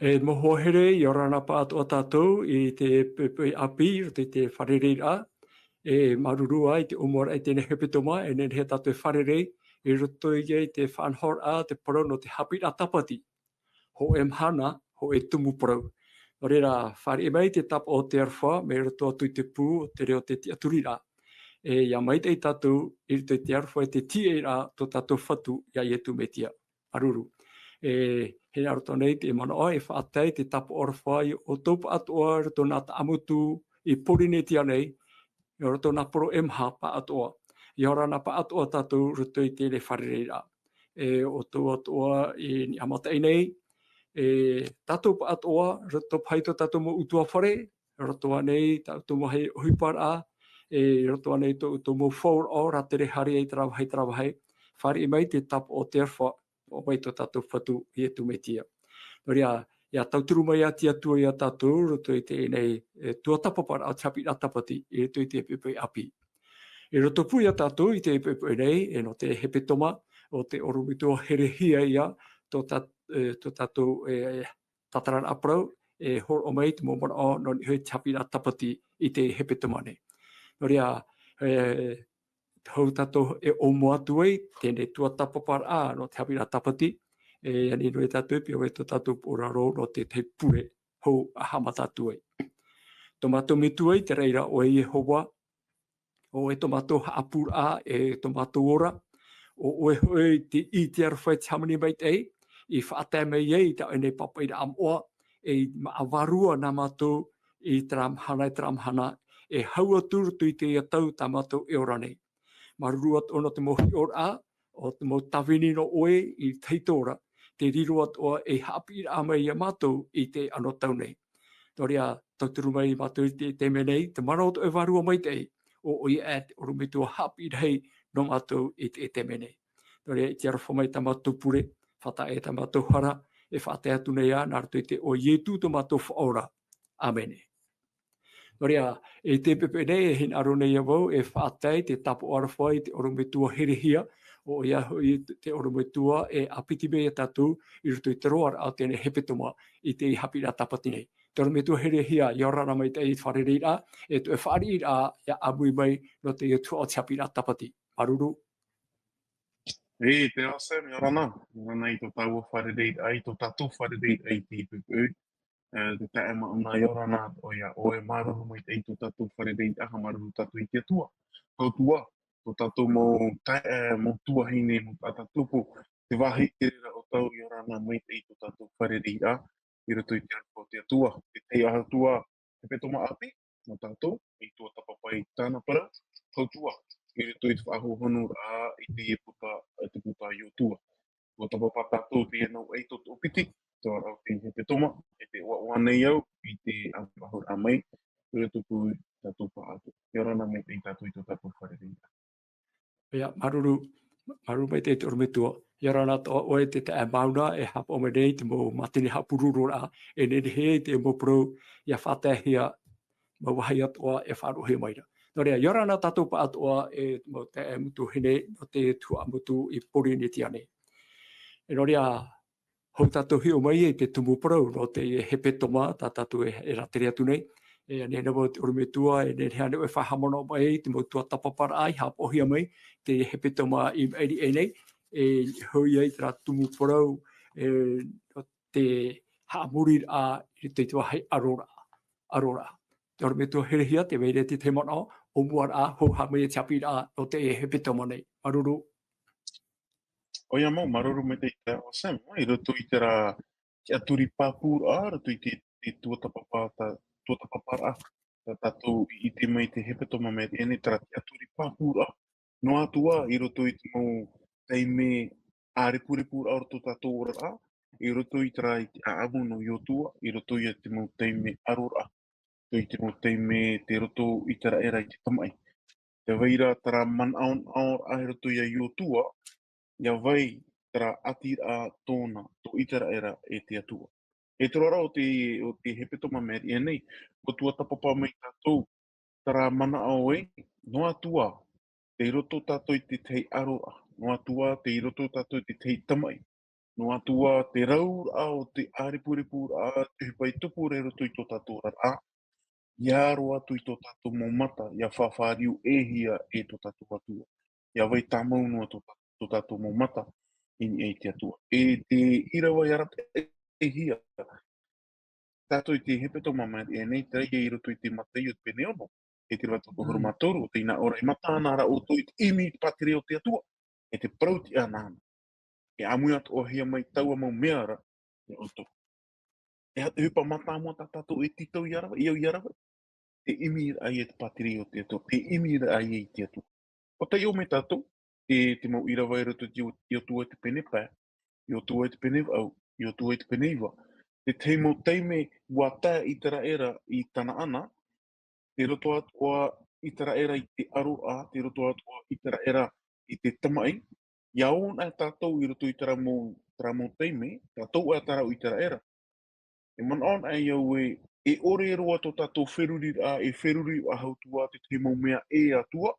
E mohohere i orana pa ato tātou i te pepe api o te wharereira. E marurua i te umora i tēne hepetoma e nene he tātou wharerei i roto i te whanhor a te poro no te hapi a tapati. Ho e mhana, ho e tumu porau. O reira, whare e mai te tap o te arwha, me roto atu i te pū o te reo te aturira. E ia mai te tātou i roto i te arwha e te tie ra tō tātou whatu ia i etu metia. Aruru. E he aroto nei te mana o e whaatei te tapu ora whai o tōpa atoa roto nā ta amutu i porinetia nei i roto nā poro emha pa atoa. I ora nā pa atoa tātou roto i tēne wharereira. E o tō atoa i ni amatai nei e tātou pa atoa roto paito tātou mo utua whare roto nei tātou mo hei huipara e roto nei tō mo whaur o ratere hari ei tarawahai whare i mai te tapu o te arwha o mai tō tātou whatu i e tumetia. Noria, ia tauturu mai a tia tua i a tātou, roto i te nei tua tapapara a chapi a tapati i roto i te pepe api. I roto pui a tātou i te pepe nei, e no te hepetoma o te orumito herehia ia, tō tātou tataran aprau, e hor o mai te momona o no ni hoi chapi a tapati i te hepetoma nei. Noria, hau tātou e o moa tuai, tēnei tua tapapara a no te hapira tapati, e ani no e tātou pia o e tō tātou poraro no te te pure hau a hamata tuai. Tomato me tuai te reira o e Yehova, o e tomato haapur a e tomato ora, o e hoi te i te arwhai te hamani mai te ei, i whaatai mai ei ta ene papa i am oa, e awarua nā mātou i tramhana, e haua turutu i te iatau tā mātou e ora nei. Marurua ona te mohi ora o te mo tawini no oe i teitora, te riro atoa e hapi a mai a mātou i te anotau nei. Toria, tauturu mai mātou i te menei, te maraoto e warua mai tei, o i at o rumitua hapi rei no mātou i te menei. Toria, i te arwha mai ta mātou pure, whata e ta mātou hara, e whate atu nei a, nārtu i te o ietu to mātou whaora. Amene. Noria, e te pepe nei e hin aro nei awau e whaatei te tapu arawhai te orometua herehia o ia hui te orometua e apiti mea tātou i ruto i te roar a tēne hepetoma i te hapira tapati nei. Te orometua herehia i orana mai te i wharereira e tu e wharereira ia amui mai no te i tua o te hapira tapati. Maruru. E te asa me orana. Orana i tō tau wharereira, i tō tātou wharereira i te pepe. Te tae mauna i orana o ia o e maruru mai te i tō tātou wharereira aha maruru tātou i te tua. Tō tua, tō tātou mō tae mō tua hine mō tātou tupu. Te wahi te rera o tau i orana mai te i tō tātou wharereira i roto i te arko o te tua. Te tei aha tua te petoma api no tātou i tō tapapai tāna para. Tō tua, i roto i te whaho honu a i te puta i o tua. Tō tapapa tātou te enau ei tō opiti. Tō rau te hepetoma, e te ua nei au, i te ahur a mai, ture tupu tātou pa atu. Kia rana mai te i tātou i tō tātou wharereira. Ia, maruru mai te orometua. Ia rana to o e te mauna e hapa o menei te mo matini hapururu a e nene he te mo pro ia whatehia ma wahai atoa e wharohe maira. Nō rea, ia rana tātou pa atoa e mo te mutu hene no te tua mutu i pori ni tiane. E nō rea, hou tātou hi o mai e te tumu parau no te hepetoma tā tātou e ratere atu nei. E ane nawa te orometua e nene hane e whahamona o mai te mo tua tapapara ai hapohia mai te hepetoma i mairi e nei. E hui ei tera tumu parau e no te haamurir a i te tua hei arora. Te orometua herehia te meire te mana o muar a hou hamai e tiapira a no te hepetoma nei. Maruru. O ia mau, maruru me te i te o Sam, i roto i te ra ki aturi pāpūra, roto i te tua tapapara, tā tātou i te mai te hepetoma me te ene tera ki aturi pāpūra. No atua, i roto i te mau teime a repurepura o roto tātou ora a, i roto i te ra i te aamu no i otua, i roto i te mau teime arora, i te mau teime te roto i te ra era i te tamai. Te veira tera man aon aor a roto i a i otua, ia vai tera atira tōna tō itara era e te atua. E te rora o te hepetoma meri e nei, ko tua tapapa mai tātou, tera mana au e, no atua, te roto tātou i te tei aroa, no atua te roto tātou i te tei tamai, No atua te raura o te aripuripura a te pai tupu re roto i tō tātou rara. Ia roa tu i tō tātou mō mata, ia whawhāriu ehia e tō tātou atua. Ia vai tāmau noa tō tātou mō mata ini e te atua. E te irawa i arata ehia, tātou i te hepeto mama e nei te rei e roto i te mata i o te pene ono. E te rata ko hurumatoru, o te ina ora i mata ana ara o tō i te imi patire o te atua. E te prauti ana ana. E amui atu o hia mai taua mau meara, e o tō. E hata hupa mata mua tā tātou e titau i arawa, i au i arawa. Te imi ai e te patiri o te atua, te imi ai e te atua. O te iu me tātou, te mau irawa e roto i o tua te pene pā, i o tua te pene au, i o tua te pene iwa. Te teimo teime ua tā i tera era i tana ana, te roto atua i tera era i te aroa, te roto atua i tera era i te tamai. Ia on e tātou i roto i tera mō teime, tātou e tarau i tera era. E man on ai au e ore roa tō tātou wheruri a e wheruri a hautua te te mau mea e atua,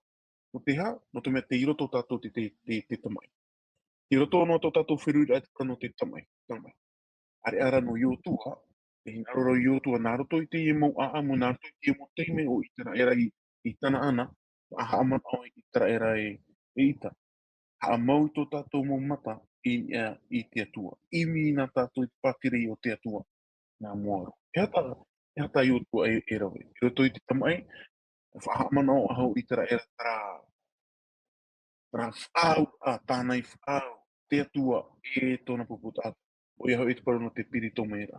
no te ha, no te mea te iro tō tātou te tamai. Te roto no tō tātou wheruri a te kano te tamai. Are ara no iotua, e hina roro iotua, nā roto i te i mau a amu, nā roto i te i mau teime o i tera era i tana ana, a haaman au i tera era e ita. Ha mau tō tātou mau mata i te atua. Imi nā tātou i te patiri o te atua. Nā moaro. E hata i utua e rawe. I roto i te tamai, whahamana o ahau i tera era tera whaau a tānai whaau. Te atua e tōna puputa atu. O iahau e te paru no te piri tomera.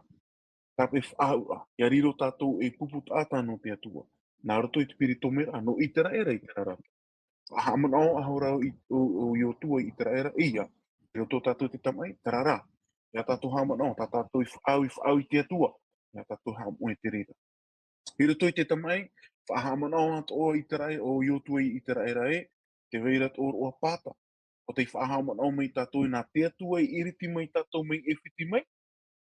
Tāpe whaau a. Ia riro tātou e puputa ata no te atua. Nā roto i te piri tomera, no i tera era i tera rata. Whahamana o ahau rau o i otua i tera era, ia. I roto tātou te tamai, tera rā. Ia tātou hamana o, tā tātou i whaau i te atua. Ia tātou hamu e te rira. I roto i te tamai, whahamana o atu o i te rai, o i otua i te rai rai, te veirat o roa pāta. O te whahamana o mei tātou i nā te atua i iriti mai tātou mei e whiti mai,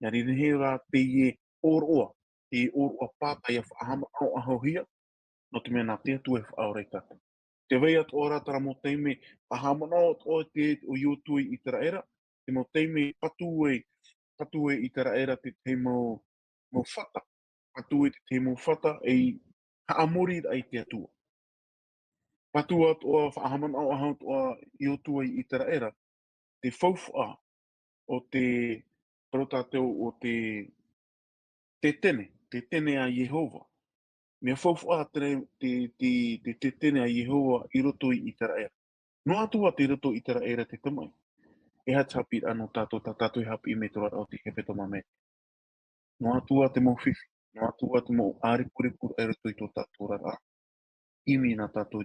ia riri he rā te i e o roa, te i o roa pāta i a whahamana o ahau hia, no te mea nā te atua e whaorei tātou. Te vei atu ora tara mo teime, whahamana o te o i otua i te rai te mo teime patu e i te rai te te mo whata. Patu e te te mo whata e haamori ai te atua. Patu atu o whaahamana o ahau i o tua i tera era, te whauwha o te protateo o te tene a Yehova. Mea whauwha te tene a Yehova i roto i tera era. No atua te roto i tera era te tamai. E hatapi ano tātou i hapi i me tora o te hepeto mame. No atua te mo whiwhi. No atua te mo āripuripur e roto i tō tātou rara. Imi nā tātou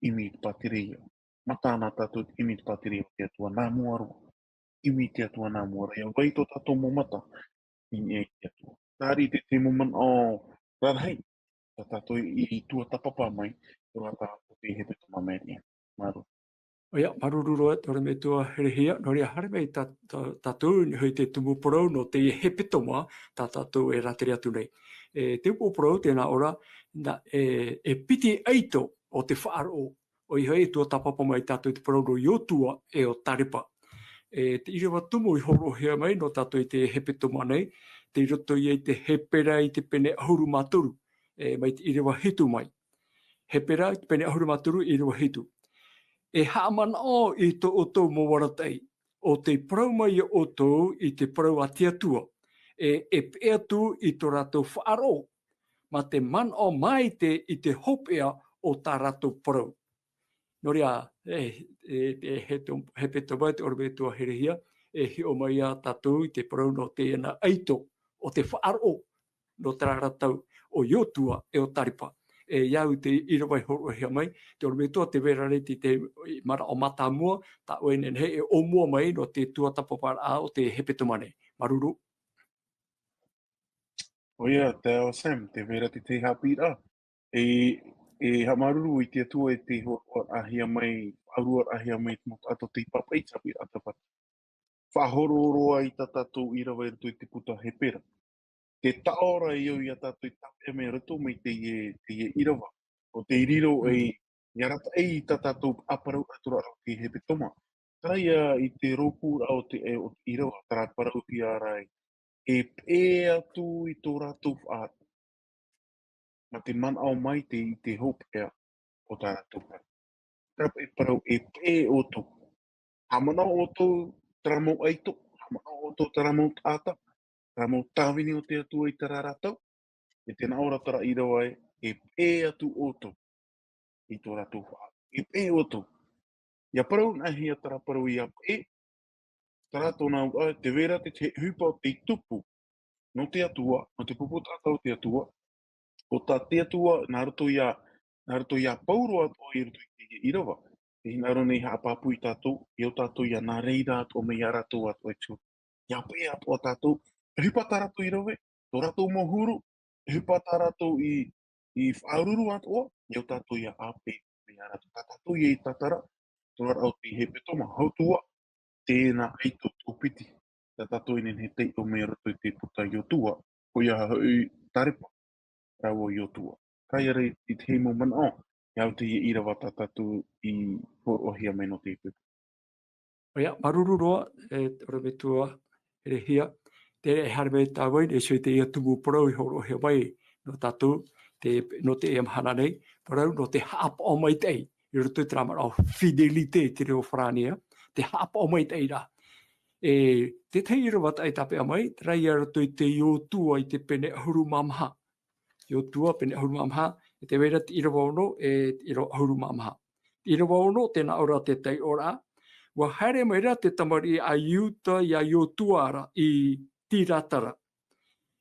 imi te patiria. Mata nā tātou imi te patiria te atua nā muaro. Imi te atua nā muaro. Ia wai tō tātou mō mata imi e te atua. Tāri te mo man o rarhei. Tā tātou i tua tapapa mai. Tua tātou te hepe tō mameri. Maru. Ia, marururo e tore me tua herehia, no rea hare mei tātou ni hui te tumu porau no te hepetoma tā tātou e rateri atu nei. Te upo porau tēnā ora, e piti eito o te whaaro o i hei tua tapapa mai tātou te porau no iotua e o taripa. Te iriwa tumu i horo hea mai no tātou i te hepetoma nei, te roto i te hepera i te pene ahuru maturu, mai te iriwa hitu mai. Hepera i te pene ahuru maturu i iriwa hitu. E haamana o i tō oto mo waratei. O te prauma i oto i te prau a te atua. E pea tu i tō rātou whaaro. Ma te man o mai i te hopea o tā rātou prau. Nō rea, he peto mai te orme tua herehia, e hi o mai a tātou i te prau no te ena eito o te whaaro no tā rātou o iotua e o taripa. E iau te irawai horo hea mai, te orme tua te vera reti te mara o mata mua, ta oenen he e o mua mai no te tua tapapara a o te hepetomane. Maruru. O ia, te ao Sam, te vera te hapi a. E hamaruru i te atua e te horo ahia mai, arua ahia mai te moto ato te papa i tapi atapata. Whahororoa i ta tātou i rawa i te puta he pera. Te taora i au i a tātou i tape me rato mai te irawa. O te iriro i arata e i ta tātou aparau atura au te he petoma. Taia I te roku o te e o te iro, tara parau ki a rai. E pē atu I tō rātou whaata. Ma te man au mai te I te hope ea o tā rātou whaata. Tara e parau e pē o tō. Hamana o tō tara mō aito, hamana o tō tara mō tāta, tara mō tāwini o te atu I tara rātou. E tēnā ora tara I rawa e pē atu o tō I tō rātou whaata. E pē o tō. Ia parau nā hia tara parau I a pē, tara tōna te wera te hupa o te tupu no te atua, no te pupu tata o te atua, o tā te atua, nā roto ia pauro ato I roto I te irawa. E hina ro nei haapapu I tātou, I o tātou ia nā reira ato o mei arato ato e tū. Ia pē ato a tātou, e hupa tā rato I rawe, tō rato mohuru, e hupa tā rato I whaururu ato, I o tātou ia āpē mei arato. Tā tātou ia I tatara, tō rara au te hepetoma, hautua, tēnā aito tōpiti. Tā tātou inen he tei o mea roto I te puta I o tua, ko ia hui tarepa, rau o I o tua. Kai ara I te heimo mana o, iau te ia irawa tā tātou I ohia mai no te ipu. Oia, maruru roa, ora me tua ere hia, tere e hare me tāwai, e sui te ia tumu porau I horo he mai no tātou, no te e mahana nei, porau no te hapa o mai tei, I roto I tramara o fidelite te reo whrania, te hapa o mai tei rā. Te tei irawa tai tape a mai, rai ara toi te iotua I te pene ahuru mamaha. Iotua pene ahuru mamaha, e te weira te irawa ono, e iro ahuru mamaha. Irawa ono, tēnā ora te tei ora, wa haere mai rā te tamari a iuta I a iotua ara I tiratara.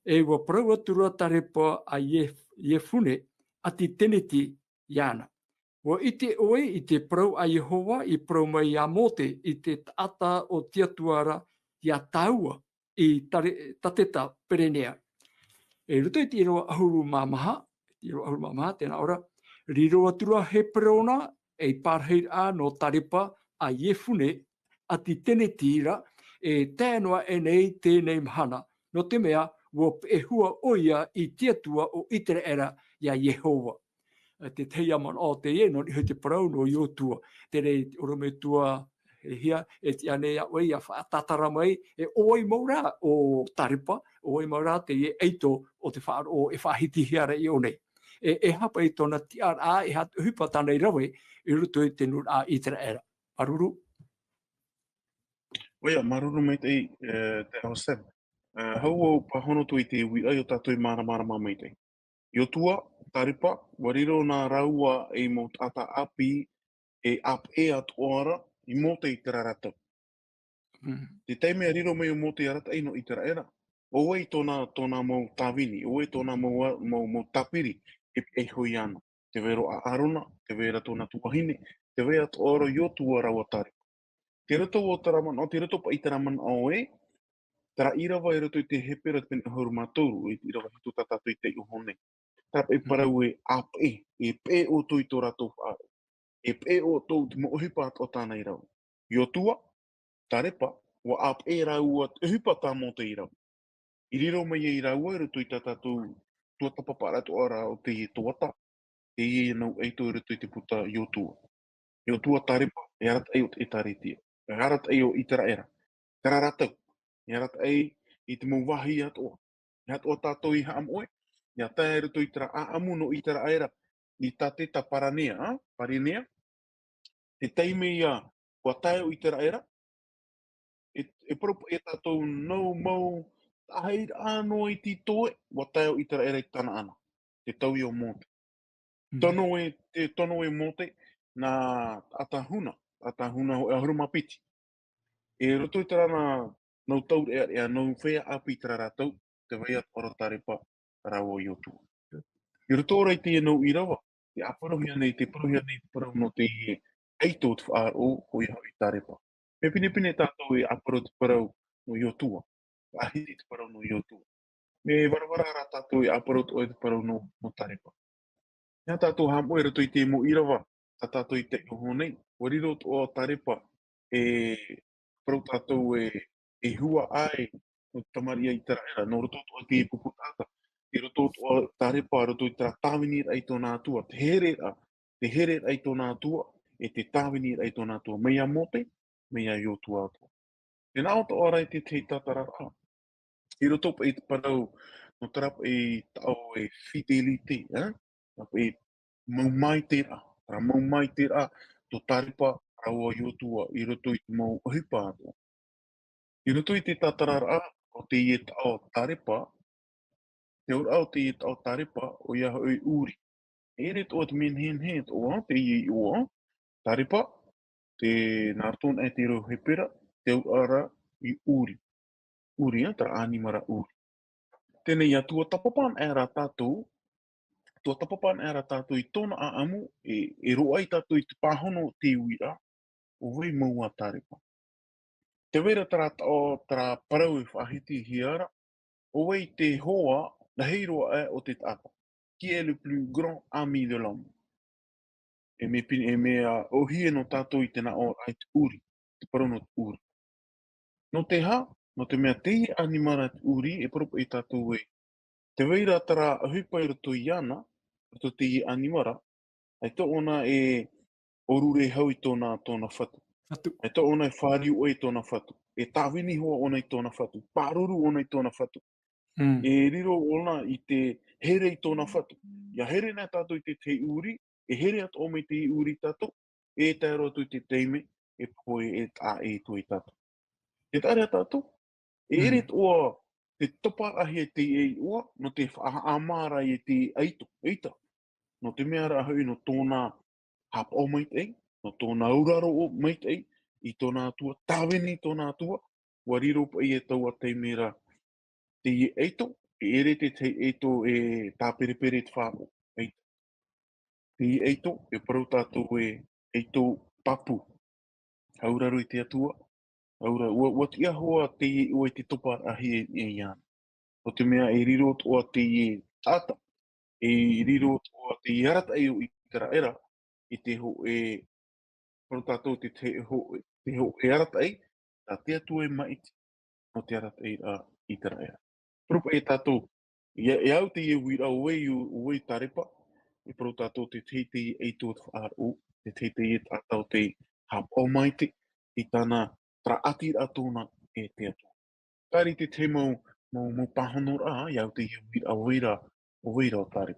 E wa parau atura tarepa a Iefune a ti teneti iana. Wa ite oe I te parau a Yehova I parau mai a mote I te ata o tiatuara I a taua I tateta perenea. E ruto I te iro ahuru mamaha, tēnā ora, riro atura he perona e pārhei a no tarepa a Iefune a ti tenetira e tēnoa e nei tēnei mahana. No te mea, wo e hua oia I tiatua o itere era I a Yehova. Te teia man o te e, no I te parau no I o tua. Tere oro me tua e hia, e ti ane a wei a whaatatara mai, e oi maura o tarepa, oi maura te e eito o te whaaro o e whahiti hiara I o nei. E hapa I tona ti a e hupa tāna I rawe, I ruto I te nur a itera era. Aruru. Oia, maruru mai tei te ao sem. Hau o pahono tu I te ui ai o tātou I marama mai tei. I o tua, tarepa, wariro nā raua e mo tata api e ap e atoara I mo te I te raratou. Te teime a riro mai o mo te arata ino I te raera. O wei tōna mau tāwini, o wei tōna mau tapiri e hui ana. Te wero a arona, te wera tōna tuahine, te wea tōra I o tua rawa tare. Te rato o taraman, o te rato pa I taraman o e, tara irawa I rato I te hepera te pene ahuru mātoru, I irawa hitu tatato I te uhone. Tapa e parau e ap e pē o tō I tō rato whaaro. E pē o tō te mo uhipa o tāna I rau. I o tua, tarepa, wa ap e rau at uhipa tā mo te I rau. I riro mai e I rau e rato I tātou tuata paparato ora o te I tuata, e I nau eito I rato I te puta I o tua. I o tua tarepa, e arat ei o te taretia. E arat ei o I tera era. Tera ratau. E arat ei I te mauwahi atoa. E atoa tātou I haamoe, ia tae rato I tera aamu no I tera era. I tate ta paranea, parinea. Te teime ia, kua tae o I tera era, e propo e tātou no mau tahei anō I ti toe, wa tae o I tera era I tana ana. Te tau I o mote. Tono e mote na atahuna o ahuru mapiti. E roto I tera nau tau ea nau whea api tera rātou, te wea ora tarepa rau o I o tua. I roto ora I te nau I rawa, te aparohia nei, te parau no te eito te whaaro o I hau I tarepa. Me pine tātou e aparo te parau no I o tua. Ahiti te parau no I o tua. Me warawara ara tātou e aparo te parau no tarepa. Ia tātou hamo e rato I te mo irawa, tā tātou I te iho nei, wariro o tarepa e parau tātou e hua ai no tamaria I tera era, no roto o te puputata, I roto o tarepa, roto I tera tāwini ai tōna atua, te here ai tōna atua, e te tāwini ai tōna atua. Mea mote, mea i o tu ato. E nā o ta ora i te tatarara. I roto pa i te parau, no tarapa i tau e fidelity, Tapa i maumai te rā. Tara maumai te rā, to taripa raua i o tua, i roto i te mau hipa ato. I roto i te tatarara, o te i e tau taripa, te ora o te i e tau taripa, o ia hoi uri. E re to te min hen het o te i o taripa, te nārtun e te rohe pera, te ora i uri. Uri, tara animara uri. Tēnei atua tapapan e rā tātou, tua tapapan e rā tātou i tōna a amu, e roa i tātou i te pāhono te uira, o wei maua taripa. Te wera tara o tara parau e whahiti hiara, o wei te hoa na heiroa e o te tata. Qui est le plus grand ami de l'homme? E me pini e mea o hie no tātou i tēnā o ai te uri, te parau no te uri. No te ha, no te mea te animara te uri, e propa i tātou e. Te weira tara hupa i roto i ana, roto te i animara, ai to ona e orure hau i tōna whatu. Atu. Ai to ona e whāriu i tōna whatu. E tāwini hoa ona i tōna whatu. Pāruru ona i tōna whatu. Mm. E riro ona i te here i tōna whatu. Ia here nā tātou i te uri, e here atu o me te uri tātou, e tai roto i te teime, e poe e tā e tu i tātou. E tārea tātou, e ere oa te topa ahi e te e oa, no te whaamara i te eita. No te mea rahu no tōna hapa o maitei, no tōna uraro o maitei, i tōna atua, tāwene i tōna atua, wa riro pa i e taua te mera te i eito, e ere te eito e tāperepere te whāpo. Eito. Te i eito, e parau tātou e eito papu. Auraro i te atua, aura, ua ti ahoa te i ua i te topa ahi e iana. O te mea e riro toa te i tata, e riro toa te i arata e o i tera era, i te ho e, paro tātou te ho e arata e, tā te atu e maiti, no te arata e a i tera era. Prupa e tātou, e au te i wira o wei tarepa, e paro tātou te te i e tō te whaaro, te i e tātou te hap o maiti, i tāna tra ati atona e te atu. Kāri te mau pahono rā, iau te i wira o wira o tāre.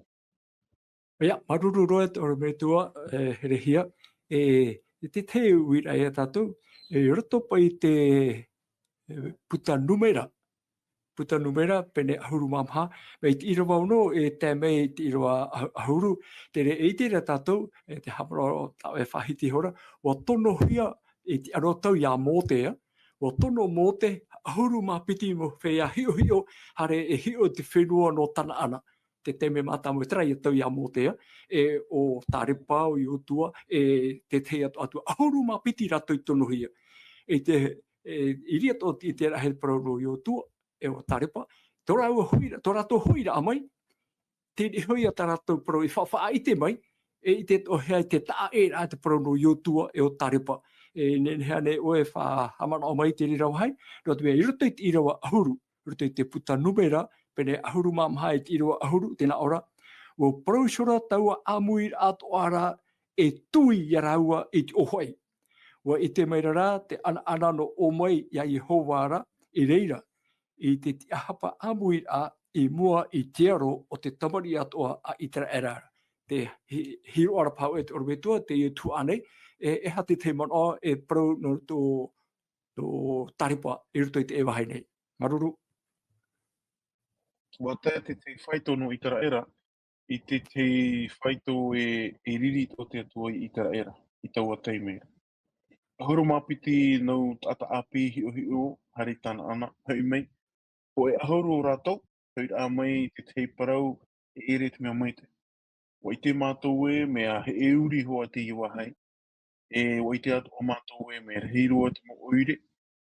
Ia, maruru roe o me tua here hia, te te wira e tātou, e roto pa i te puta numera, pene ahuru mamha, me te irawa uno e te mei te irawa ahuru, te re e te re tātou, e te hapara o tau e whahiti hora, o tono hia e te arotau ia mōtea, o tono mōte, ahuru mā piti mo whea hio hio, hare e hio te whenua no tana ana, te teme mātamu e trai e tau ia mōtea, e o tārepa o i otua, e te te atu, ahuru mā piti rato i tono hia. E te, i ria tō i te rahe parau i otua, e o tarepa, tora ua huira, tora tō huira amai, te huia tara tō parau i whawha i te mai, e i te o hea i te taa e rā te parau no i otua e o tarepa. E nenhea ne oe wha hamana o mai te rirau hai, roa te mea i roto i te irawa ahuru, roto i te puta numera, pene ahuru mamha i te irawa ahuru, tēnā ora, o parau sora taua amuir ato ara e tui i raua i te ohoi. Wa i te meira rā, te ana no o mai ia Yehova ara, i reira, i te hapa amui a i mua i te aro o te tamari atoa a i tera era. Te hiro ara pau e te orbetua, te i tu anei, e hati te mana e prau no tō taripa i ruto i te ewahai nei. Maruru. Wa te whaito no i tera era, i te whaito e riri o te atua i tera era, i taua teimea. Ahuru mapiti nau ata api hio hari tana ana, hei mei. O e ahuru o rātou, hei a mai te parau e ere te mea maite. O i te mātou e mea he e uri hoa te iwa hai. E o i te atu o mātou e mea heirua te mo oire.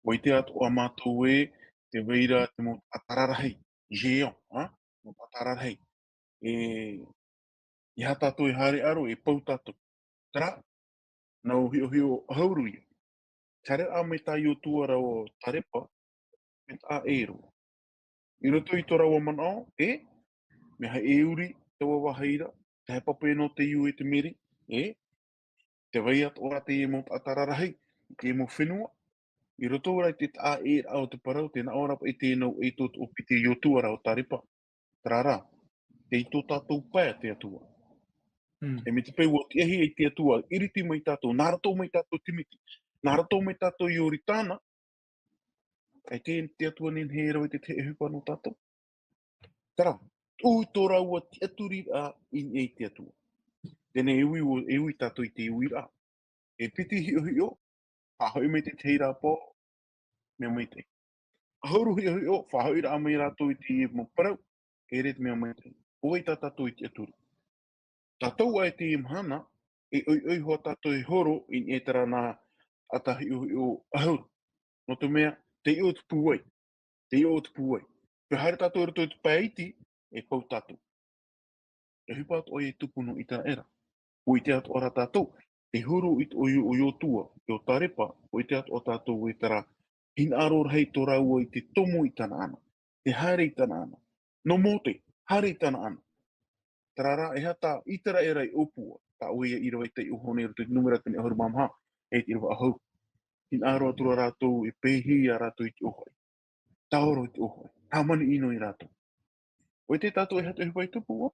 O i te atu o mātou e te veira te mo atararahei. Géant, mo atararahei. I ha tātou e hare aro e pau tātou. Tara, nau hio ahuru ia. Tare a me tai o tuara o tarepa, me tā e ro. I roto i tō rawa manao, me ha e uri te wawahaira, te he pape no te iu e te meri, te wai atu ora te e mo atararahei, te e mo whenua, I roto ora te ta e au te parau, tēnā ora pa i tēnau e tō o piti i o tuara o taripa. Trara, te i tō tātou paia te atua. E me te pei ua te ahi e te atua, iriti mai tātou, nā rato mai tātou timiti, nā rato mai tātou i oritana, ai te atua nen he rau te te hupa no tātou. Tara, ui tō raua te aturi a in e te atua. Tēnei e ui tātou i te ui rā. E piti hi o hi o, hahoi me te teira pō, mea mai te. Hauru hi o hi o, whahoi rā mai rātou i te mo parau, e ret mea mai te. Oi tā tātou i te aturi. Tātou ai te imhana, e oi hoa tātou i horo, in e tara nā atahi o ahuru. No te mea, te i o te pūai, te i o te pūai. Pe haere tātou e roto i te paiti, e pau tātou. E hipa atu oi e tupuno i tā era. O i te atu ora tātou, te huru i o tua, i o tarepa, o i te atu o tātou e tara, hin aror hei tō raua i te tomo i tāna ana, te haere i tāna ana. No mote, haere i tāna ana. Tarara, e hata i tara era i opua, ta oi e ira i te uhone roto i numera tani ahuru mamha, e te ira ahau. Hin aro atura rātou e pehi a rātou i te ohoi. Taoro i te ohoi. Tamani ino i rātou. O i te tātou e hata e hupai tupu o,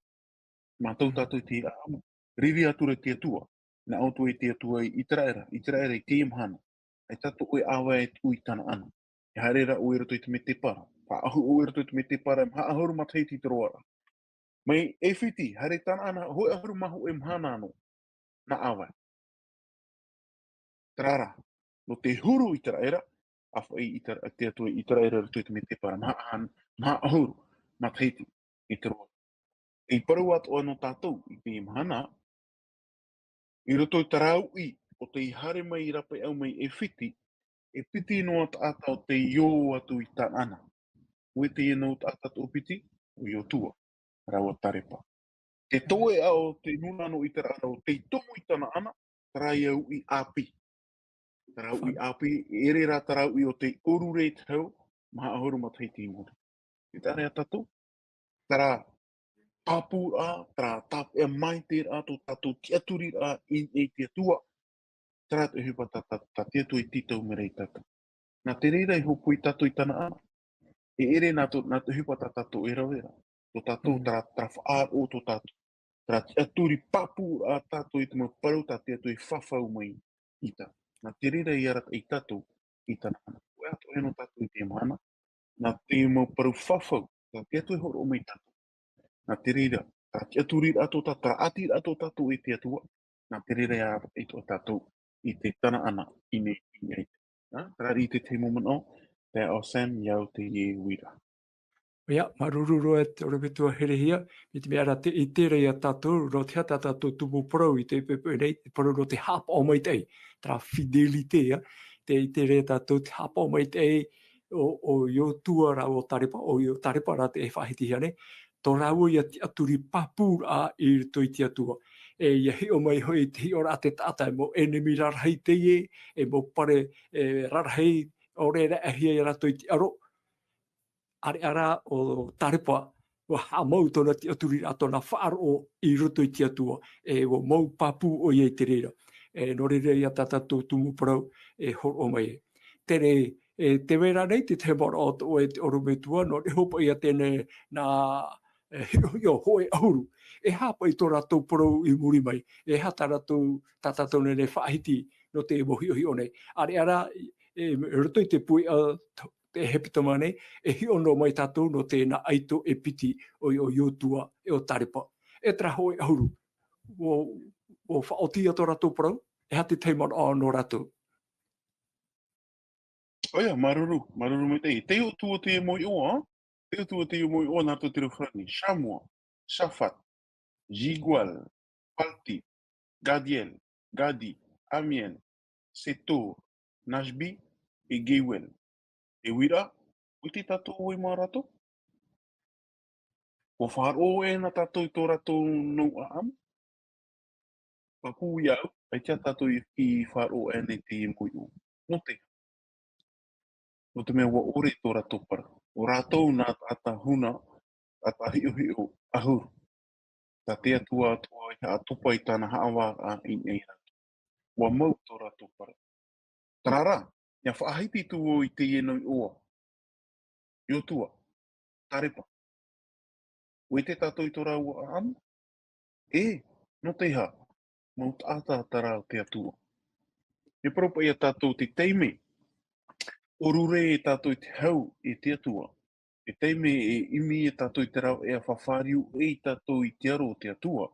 mā tau tātou i te ira amu. Riri atura i te atua, na auto i te atua i tara era i te imhana. Ai tātou oi awa e ui tana ana. E harera oi roto i te me te para. Pa ahu oi roto i te me te para, mha ahuru mataiti te roara. Mai e whiti, hare tana ana, hoi ahuru mahu e mhana anō, na awa. Trara, no te huru i tara era, a whai i tara, te atua i tara era roto i te me te para, mha ahuru, mataiti i te roara. I paru atu anō tātou, i te imhana, i roto i tarau i, o te i hare mai i rapai au mai e whiti, e piti no ata ata o te iō atu i tā ana. Ue te ino ata o piti, o i o tua, rawa tarepa. Te toe au te nuna no i tara ana o te tomu i tana ana, tarai au i api. Tarau i api, ere rā tarau i o te oru rei tau, maha ahuru mataiti i muri. Te tare a tatu, tara tapu a, tara tapu e mai te rā tō tatu te aturi rā i e te atua, tara te hupa ta te atua i titau me rei tatu. Nā te reira i hopu i tatu i tana ana, e ere nā te hupa ta tatu e rau era. Tō tatu tara whaar o tō tatu. Tara te aturi papu a tatu i te mo paru ta te atui whawhau mai i ta. Nā te reira i arata i tatu i tana ana. Koe atu eno tatu i te mana, nā te mo paru whawhau, ta te atui horo o mai tatu. Nā te reira, tara te aturi ato tatu, tara ati ato tatu i te atua, nā te reira i arata i tō tatu i te tana ana i nei i nei. Tara i te te moment o, te o Sam iau te ye wira. Ia, marururu e te orepetua herehia, me te mea te i tere ia tātou, ro te hata tātou tupu parau i te pepe nei, te parau ro te hapa o mai tei, tra fidelite ia, te i tere ia tātou te hapa o mai tei, o io tua rau o tarepa, o io tarepa rā te e whahiti hane, tō rau ia te aturi papu a i rito i te atua. E ia hi o mai hoi te hi o rā te tātai, mo enemi rarhei te e mo pare rarhei o reira ahia i rato i te aro, are ara o tarepa o ha mau tona te aturi ato na whaaro i roto i te atua e o mau papu o i te reira. E no reira ia tatatou tumu parau e hor o mai. Tere te wera nei te te mara o to e te orometua no re hopa ia tene na hio hoe ahuru. E hapa i tō rātou parau i muri mai. E hata rātou tatatou ne whaahiti no te mohi o nei. Are ara roto i te pui te hepitama nei, e hi ono mai tātou no tēnā aito e piti o iotua e o tarepa. E traho e ahuru, o whaotia tō rātou parau, e hati teimana o no rātou. Oia, maruru me tei. Te o tua te moi oa, te o tua te moi oa nā tō te rewhrani. Samoa, Safat, Jigual, Palti, Gadiel, Gadi, Amien, Setor, Nashbi, e Gewel. E wira, ui te tātou oi mā rato? Ko wharo e na tātou i tō ratou no a am? Papu iau, ai tia tātou i wharo e nei te moi o. No te. No te mea wa ore tō ratou para. O ratou nā ata huna, ata hio hio ahuru. Ta te atua atua i ha atupa i tāna haawa a i nei rato. Wa mau tō ratou para. Tarara, Ia whaahiti tu o I te ienoi oa. I o tua, tarepa. O I te tātou I tō rau a amu? E, no te ha, mau tātā tara o te atua. E propa ia tātou te teime, o rure e tātou te hau e te atua. E teime e imi e tātou te rau e a whawhariu e tātou I te aro o te atua.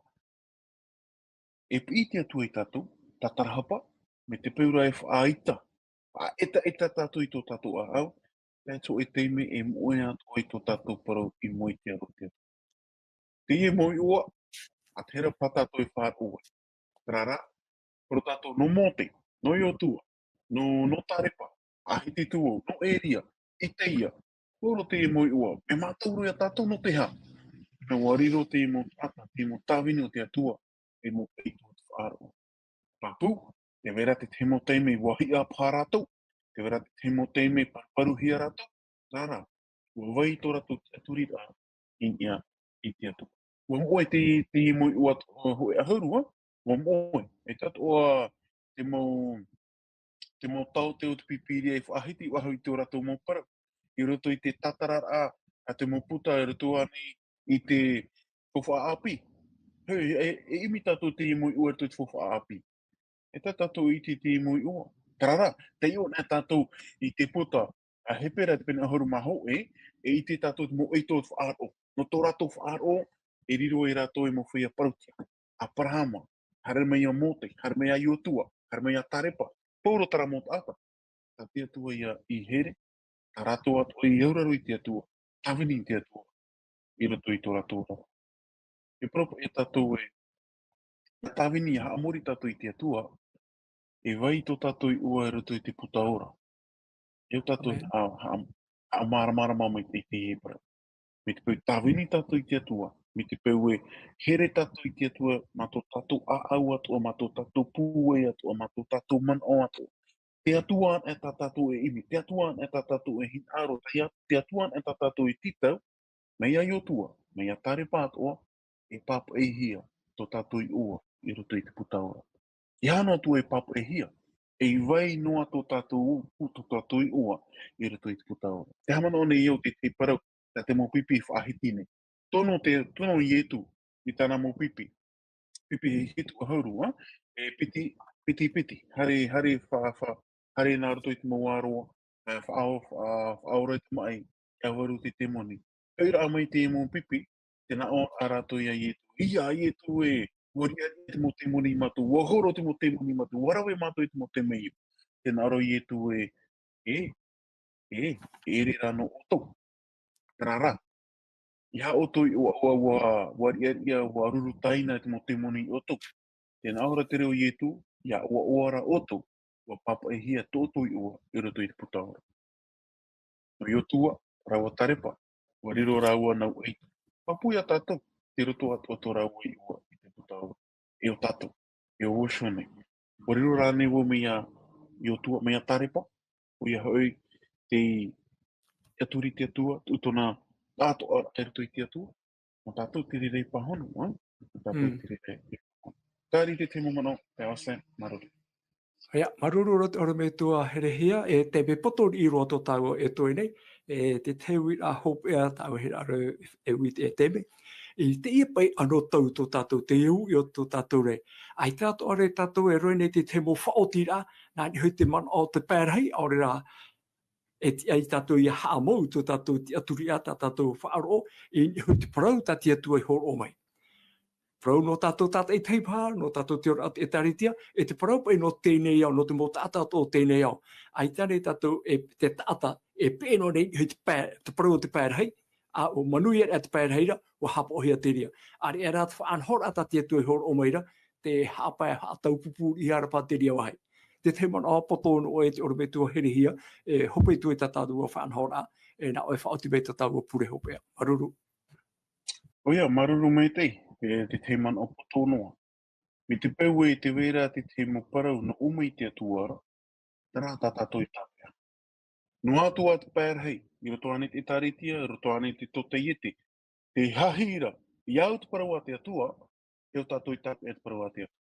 E I te atua I tātou, tā tarahapa, me te peura e whaaita. A eta tātou I tō tātou a au, tātou e teime e moe ato I tō tātou parau I moe te aro te atua. Te e moe ua, a te hera patato E whaar oe. Rara, pero tātou no mote, no I o tua, no tarepa, a hiti tua, no eria, I te ia. Koro te e moe ua, me mātauro ia tātou no te ha. Me wariro te mo tata, te mo tāwini o te atua, e mo peito o te whaaro. Papu, te vera te temo teime wahi a pārātou, te vera te temo teime paruhia rātou, rara, ua vai tō rātou te aturira I ia I te atua. Ua moe te mo ua hoe a haurua, ua moe, e tatoa te mo tau te o te pipiria I whaahiti waho I tō rātou mō para, I roto I te tatarara a te mo puta e roto ani I te whawha api. Hei, e imi tātou te mo ua roto I te whawha api. E tā tātou I te mo ua. Tarara, te iho nā tātou I te puta a hepera te pena ahuru maho e I te tātou mo eito te whaaro. No tō rātou whaaro, e riro e rātou e mo whia parautia. A parahama, hare mei a mote, hare mei a iotua, hare mei a tarepa. Pōro tara mō tāta. Tā te atua ia I here, tā rātou atua I auraro I te atua. Tawini I te atua. I roto I tō rātou rātou. E propa e tātou e tawini a amori tātou I te atua, e vai tō tātou I ua e roto I te puta ora. E o tātou a mara mama I te hebra. Me te peu tawini tātou I te atua. Me te peu e here tātou I te atua, ma tō tātou a au atua, ma tō tātou pūe atua, ma tō tātou man o atua. Te atua e tā tātou e imi, te atua e tā tātou e hin aro, te atua e tā tātou I titau, mei a iotua, mei a tare pātoa, e papa e hia, tō tātou I ua, I roto I te puta ora. I hana tu e papa e hia, e I vai noa tō tātou u, tō tātou I ua, I roto I te puta ora. Te hamana one I o te parau, te mo pipi whaahitine. Tono I etu, I tāna mo pipi, pipi he hitu a hauru, e piti, hare hare nā roto I te mawāroa, whaoro I te mai, e waru te te moni. Eira a mai te mo pipi, te na o a rato ia I etu. Ia I etu e, waria te mo te moni matu, wahoro te mo te moni matu, warawe matu I te mo te mei. Te na aro I etu e rira no oto. Rara, ia oto I waria ia wa ruru taina te mo te moni oto. Tēnā ora te reo I etu, ia ua oara oto, ua papa e hia tōtō I ua, I roto I te puta ora. No I o tua, rawa tarepa, ua riro raua nau eitu. Papu ia tātou, te roto atu ato raua I ua I te puta ora. E o tātou, e o oshone. Ua riro rāne ua mea, I o tua mea tarepa, o ia hoi te aturi te atua, utona tātou ara e roto I te atua. Mo tātou te rerei pahono, tātou te rerei. Kāri te momano, te ose, maruru. Ia, maruru ora me tua herehia, e te me poto I roto tau e toi nei, e te tewi a hope ea tau he aro e wit e teme. I te ia pai ano tau tō tātou te iu I o tō tātou re. Ai tātou ore tātou e roi nei te te mo whaotira, nā ni hui te man o te pērhei, ore rā, e ti ai tātou I haa mou tō tātou ti aturi a tātou whaaro, I ni hui te parau tā ti atua I horo o mai. Parau no tātou tātou e teipā, no tātou te ora e taritia, e te parau pai no tēnei au, no te mō tātou o tēnei au. Ai tāne tātou e te tāta, e pēno nei hui te parau o te pērhei, a o manui e te pērheira, o hapa o hia te ria. Ari e rāt whaanhora ata te atua I horo o maira, te hapa e hātau pupu I harapa te ria wahai. Te te mana o potono o e te ora me tua herehia, e hope I tu e tātou o whaanhora, e nā o e whaoti me tātou o pure hopea. Maruru. Oia, maruru mai tei, te te man o potonoa. Me te peu e te wera te mo parau na umai te atuara, tara tātou I tāpea. No atua te pērhei, I roto ane te taritia, I roto ane te tote iete, te hahira, I au te parau a te atua, e o tātou I tāpea te parau a te atua.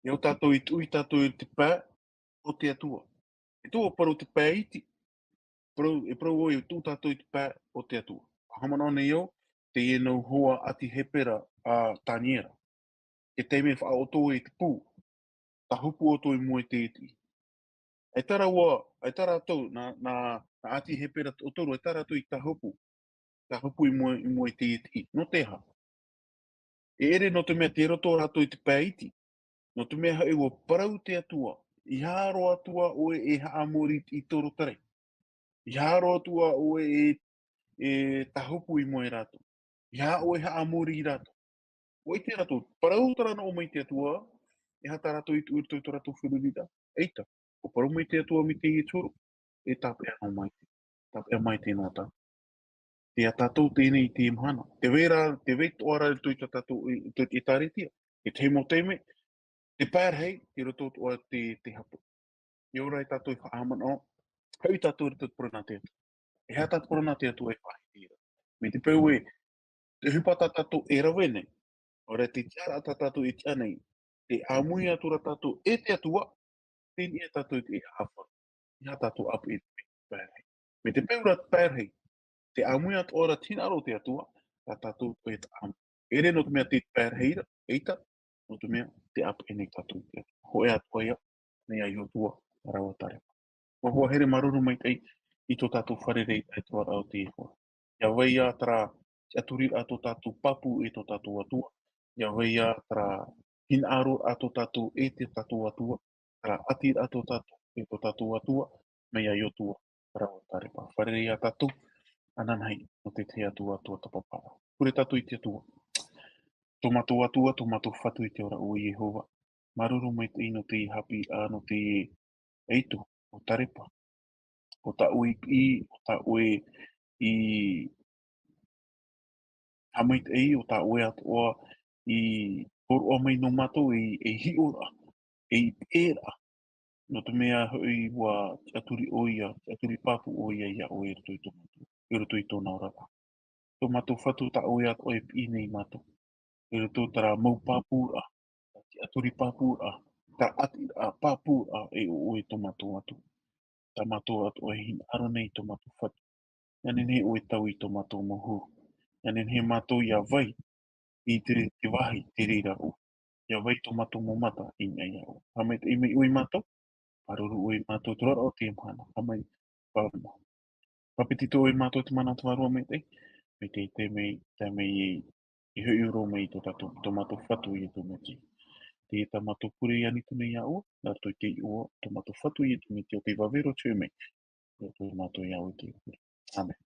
E o tātou I tui tātou I te pē o te atua. E tō paru te pē iti, e parau o i tū tātou i te pē o te atua. Hamana nei o, te e nau hoa ati he pera a taniera. E te me wha o tō i te pū, ta hupu o tō i mua te iti. E tara ua, e tara tau, na ati he pera o tōru, e tara tau i ta hupu i mua te iti. No te ha. E ere no te mea te roto rato i te pē iti. No te mea hau o parau te atua. I haro atua o e haamori i toro tare. I haro atua o e tahupu i moe rato. I ha o e haamori i rato. O i te rato, parau tarana o mai te atua, e hata rato i tu urto i to rato whirurita. Eita, o parau mai te atua mi te i toro, e tape anō mai te. Tape a mai te nā tā. Te a tātou tēnei i te imhana. Te wera, te weit o ara i ta tātou i tāretia. E te mo teime, te pērhei, te roto o te hapu. I ora i tātou i whaamana o, hau i tātou i tātou porona te atu. E hea tātou porona te atu e whahi tira. Me te peu e, te hupata tātou e rawe nei, ora te tiara ta tātou e tia nei, te amui atura tātou e te atua, tēni e tātou te hawha. I hea tātou apu e te pērhei. Me te peu rat pērhei, te amui atu ora tinaro te atua, ta tātou e te amu. Ere no te mea te pērheira, eita, no te mea te apu e nei tātou te atua. Ho e atua ia, nei ai o tua, rawa tare. Wa hoa here maruru mai tei, i tō tātou wharerei ai tō rao te ihoa. Ia wei a tara, ia turi a tō tātou papu e tō tātou atua. Ia wei a tara, hin aro a tō tātou e te tātou atua. Tara ati a tō tātou e tō tātou atua. Mei ai o tua, rawa tare pa. Wharerei a tātou, ananai o te atua atua tapapara. Kure tātou i te atua. Tō mātou atua, tō mātou whatu i te ora o Yehova. Maruru mai te ino te hapi a no te eitu o tarepa. O ta ui i, o ta ui i hamait ei, o ta ui atoa i por o mai no mato e hi ora, e i pera. No te mea hui wa aturi oia, aturi papu oia ia o e ruto i tō mato. E ruto i tō naurara. Tō mato whatu ta ui atoa e pi nei mato. E ruto tara mau papura, aturi papura, ta ati a papura e o e tō mato atu. Ta mato atu e hin aro nei tō mato whatu. Yanen he o e tau i tō mato mohu. Yanen he mato ia vai i te wahi te reira o. Ia vai tō mato mo mata i nei au. Hamai te ime ui mato, paruru ui mato te rara o te imhana. Hamai whaurama. Papiti tō i mato te mana tuarua me te mei i hui uro me i tō tato, tō mato whatu i tō meti. Te ta mato pure i anitu nei au, nā tō te i ua, tō mato whatu i tō meti o te wawero tū mei. Tō mato i au i te pure. Amen.